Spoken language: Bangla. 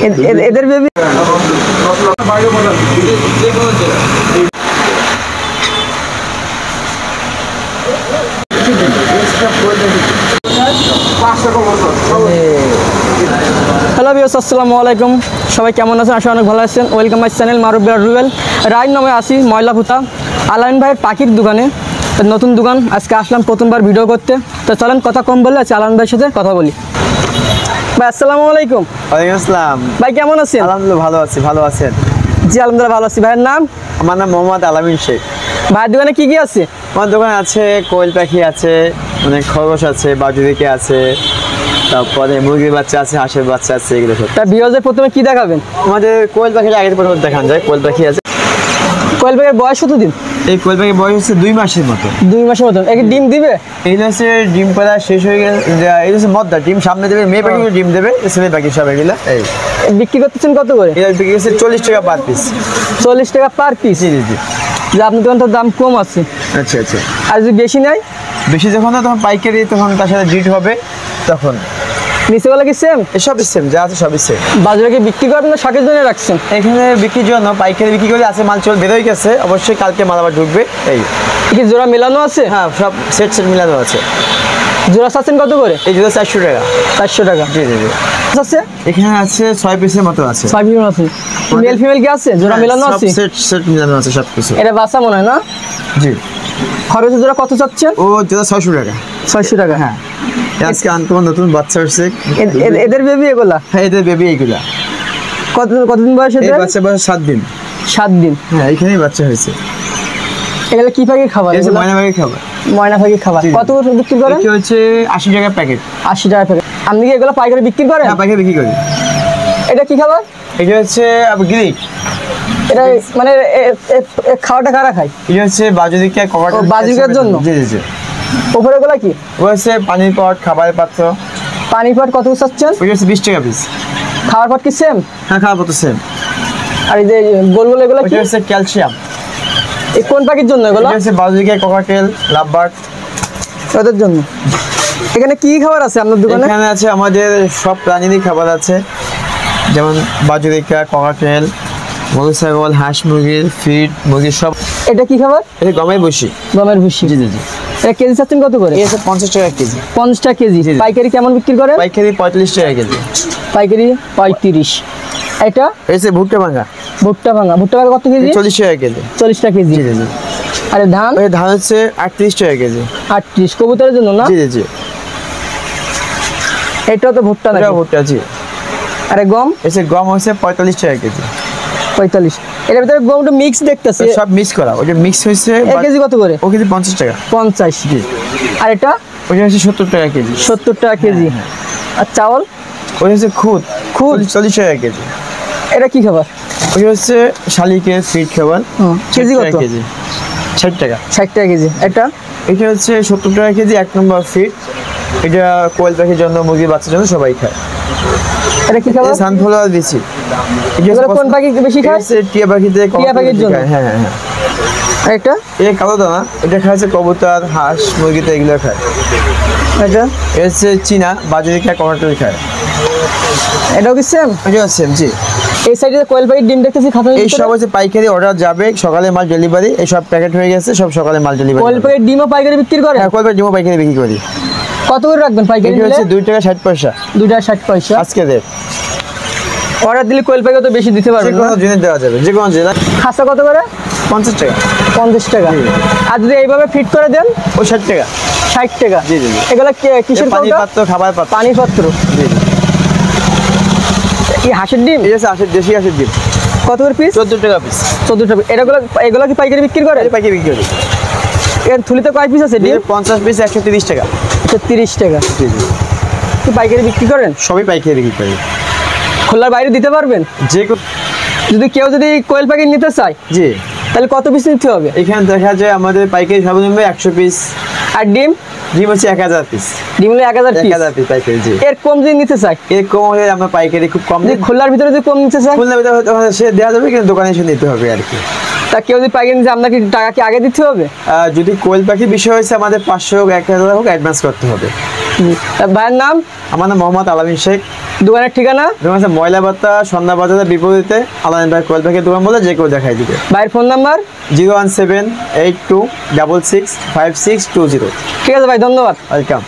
এদের বেবি হ্যালো ভিউয়ার্স, আসসালামু আলাইকুম। সবাই কেমন আছেন? আশা অনেক ভালো আছেন। Welcome my channel Maruf Bihar Rubel. Ride নামে আসি ময়লাপুতা আলামিন ভাইয়ের পাখির দোকানে। নতুন দোকান, আজকে আসলাম প্রথমবার ভিডিও করতে। তো চলেন কথা কম বলে আছি আলামিন ভাইয়ের সাথে কথা বলি। ভাই আসসালামু আলাইকুম। ওয়ালাইকুম আসসালাম। ভাই কেমন আছেন? আলহামদুলিল্লাহ ভালো আছি। ভালো আছেন? জি আলহামদুলিল্লাহ ভালো আছি। ভাইয়ের নাম? আমার নাম মোহাম্মদ আলামিন শেখ। ভাইয়ের দোকানে কি কি আছে? আমার দোকানে আছে কোয়েল পাখি আছে, অনেক খরগোশ আছে, বাজুদিকে আছে, তারপরে মুরগির বাচ্চা আছে, হাঁসের বাচ্চা আছে, এগুলো সব। তা ভিউয়ার্সদের প্রথমে কি দেখাবেন? আমাদের কোয়েল পাখির আগে প্রথমে দেখান যায়। কোয়েল পাখি আছে। কোয়েল পাখির বয়স কত দিন? এই কোয়েল পাখির বয়স হচ্ছে 2 মাসের মতো। 2 মাসের মতন। একে ডিম দিবে? এইগুলো হচ্ছে ডিম পাড়া শেষ হয়ে গেছে। এই হচ্ছে মদ্দা, ডিম সামনে দেবে, মেয়ে পাখিগুলো ডিম দেবে, ছেলে পাখি সব এগুলো। এই বিক্রি করতেছেন কত করে? এটা বিক্রি হচ্ছে 40 টাকা পার পিস। 40 টাকা পার পিস? জি জি জি। যে আপনার দোকান তো দাম কম আছে। আচ্ছা আচ্ছা। আর যদি বেশি নেয়? বেশি যখন না তখন পাইকারি, তখন তার সাথে ডিট হবে তখন। নিচেগুলো কি সেম? সবই সেম, যা আছে সবই সেম। বাজারে কি বিক্রি করবেন না শখের জন্য রাখছেন? এখানে বিক্রির জন্য পাইকারি বিক্রি করে আছে, মাল চল বেরোয় গেছে, অবশ্যই কালকে মাল আবার ঢুকবে। এই কি জোড়া মেলানো আছে? হ্যাঁ, সব সেট সেট মিলানো আছে। জোড়া চাচ্ছেন কত করে? এই জুতো 400 টাকা। 400 টাকা। জি জি জি। আছে এখানে আছে 6 পিসের মতো আছে। 6 পিস আছে। মেল ফিমেল কি আছে? জোড়া মেলানো আছে? সেট সেট মিলানো আছে সব কিছু। এটা বাচ্চা মনে হয় না? জি। খরচের জোড়া কত চাচ্ছেন? ও জুতো 600 টাকা। 600 টাকা। হ্যাঁ। আজকে আনতে নতুন বাচ্চা হচ্ছে। এদের বেবি এগুলা? হ্যাঁ, এদের বেবি এইগুলা। কতদিন বয়স এই এদের? বাচ্চা বয়স 7 দিন। 7 দিন। হ্যাঁ, এখানেই বাচ্চা হয়েছে। এগুলা কি পাখি খাবার? এই ময়না পাখি খাবার। ময়না পাখি খাবার। কত করে বিক্রি করেন? এটা হচ্ছে 80 টাকা প্যাকেট। 80 টাকা প্যাকেট। আপনি কি এগুলা পাইকারি বিক্রি করেন? হ্যাঁ, পাখি বিক্রি করি। এটা কি খাবার? এটা হচ্ছে গ্রিক। এটা মানে খাওয়াটা কারা খায়? এটা হচ্ছে বাজুদিকে কভার। ও, বাজুদিকের জন্য? জি জি জি। উপরে গুলা কি? ও হচ্ছে পানির পট, খাবারের পাত্র। পানির পট কত চাচ্ছেন? ওইটা হচ্ছে 20 টাকা পিস। খাওয়ার পট কি সেম? হ্যাঁ, খাবার পাত্র সেম। আর এই যে গোল গোল এগুলো কি? ওইটা হচ্ছে ক্যালসিয়াম। এই কোন পাখির জন্য এগুলো? এটা হচ্ছে বাজুদিকে ককাটেল, লাভবার্ড, ওদের জন্য। এখানে কি খাবার আছে আপনার দোকানে? এখানে আছে আমাদের সব প্রাণীরই খাবার আছে, যেমন বাজুদিকা, ককাটেল, গরু ছাগল, হাঁস মুরগির ফিড, মুরগির সব। এটা কি খাবার? এটা গমের বসি। গমের ভুসি। জি জি জি। এটা কেজি চাচ্ছেন কত করে? এই হচ্ছে 50 টাকা কেজি। 50 টাকা কেজি। জি, জি। পাইকারি কেমন বিক্রি করে? পাইকারি 45 টাকা কেজি। পাইকারি 35। এটা এই হচ্ছে ভুট্টা ভাঙা। ভুট্টা ভাঙা। ভুট্টা ভাঙা কত কেজি? 40 টাকা কেজি। 40 টাকা কেজি। জি জি জি। আরে ধান? ওই ধান হচ্ছে 38 টাকা কেজি। 38। কবুতরের জন্য না? জি জি জি। এটাও তো ভুট্টা এটা নাকি? ভুট্টা। জি। আরে গম? এসে গম হচ্ছে 45 টাকা কেজি। 45। এটার ভিতরে গমটা মিক্স দেখতেছি। সব মিক্স করা, ওটা মিক্স হয়েছে। এক কেজি কত করে? ও কেজি 50 টাকা। 50। জি। আর এটা? ওটা হচ্ছে 70 টাকা কেজি। 70 টাকা কেজি। আর চাউল? ওটা হচ্ছে খুদ। খুদ 40 টাকা কেজি। এটা কি খাবার? ওটা হচ্ছে শালিকের ফিড খাবার। কেজি 60 কত? টাকা কেজি। 60 টাকা। 60 টাকা কেজি। এটা? এটা হচ্ছে 70 টাকা কেজি, 1 নম্বর ফিড। এটা কোয়েল পাখির জন্য, মুরগির বাচ্চার জন্য সবাই খায়। এটা কি খাবার? সানফ্লাওয়ার বেশি। এগুলো কোন পাখি বেশি খায়? টিয়া পাখিতে। টিয়া পাখির জন্য? হ্যাঁ হ্যাঁ হ্যাঁ। আর এটা? এই কালো দানা, এটা খাচ্ছে কবুতর, হাঁস, মুরগিতে এগুলো খায়। এটা? এটা হচ্ছে চীনা, বাজুদিকা, ককাটেল খায়। এটাও কি সেম? এটা সেম। জি। এই সাইডে কোয়েল পাখির ডিম দেখতেছি খাতা। এই সব হচ্ছে পাইকারি অর্ডার যাবে, সকালে মাল ডেলিভারি। এই সব প্যাকেট হয়ে গেছে, সব সকালে মাল ডেলিভারি। কোয়েল পাখির ডিমও পাইকারি বিক্রি করে? হ্যাঁ, কোয়েল পাখি ডিমও পাইকারি বিক্রি করি। কত করে রাখবেন পাইকারি? এটা হচ্ছে 2 টাকা 60 পয়সা। 2 টাকা 60 পয়সা আজকে রেট। অর্ডার দিলে কোয়েল পাখি তো বেশি দিতে যে পারবেন না? কোনো জিনিস দেওয়া যাবে, যে কোনো জিনিস। খাসা কত করে? 50 টাকা। 50 টাকা। আর যদি এইভাবে ফিট করে দেন? ও 60 টাকা। 60 টাকা। জি জি জি। এগুলা কিসের পানির পাত্র? পাত্র, খাবার পাত্র। পানির পাত্র। জি জি। কি হাঁসের ডিম? এই হচ্ছে হাঁসের, দেশি হাঁসের ডিম। কত করে পিস? 14 টাকা পিস। 14 টাকা। এগুলা কি পাইকারি বিক্রি করে? এই পাখি বিক্রি করি। এর থুলিতে কয় পিস আছে ডিম? 50 পিস 130 টাকা। 30 টাকা। জি জি। কি পাইকারি বিক্রি করেন? সবই পাইকারি বিক্রি করি। খোলার বাইরে দিতে পারবেন? যে যদি কেউ কোয়েল পাখি নিতে চায় জি, তাহলে কত পিস নিতে হবে? এখানে দেখা যায় আমাদের পাইকারি সর্বনিম্ন 100 পিস। আর ডিম? ডিম হচ্ছে 1000 পিস। ডিম হলো 1000 পিস। 1000 পিস পাইকারি। জি। এর কম যদি নিতে চায়? এর কম হলে আমরা পাইকারি খুব কম দিই। খোলার ভিতরে যদি কম নিতে চায়? খুলনা ভিতরে হয়তো সে দেওয়া যাবে, কিন্তু দোকানে এসে নিতে হবে আর কি। তা কেউ যদি পাইকারি নিতে, আপনাকে টাকা কি আগে দিতে হবে? যদি কোয়েল পাখি বিষয় হয়েছে, আমাদের 500 হোক 1000 হোক অ্যাডভান্স করতে হবে। ভাইয়ের নাম? আমার নাম মোহাম্মদ আলামিন শেখ। দোকানের ঠিকানা? দোকান আছে ময়লা বাত্তা সন্ধ্যা বাজারের বিপরীতে আলাইন ভাই কোয়েল পাখির দোকান বলে যে কেউ দেখাই দিবে। ভাইয়ের ফোন নাম্বার? 01782665620। ঠিক আছে ভাই, ধন্যবাদ। ওয়েলকাম।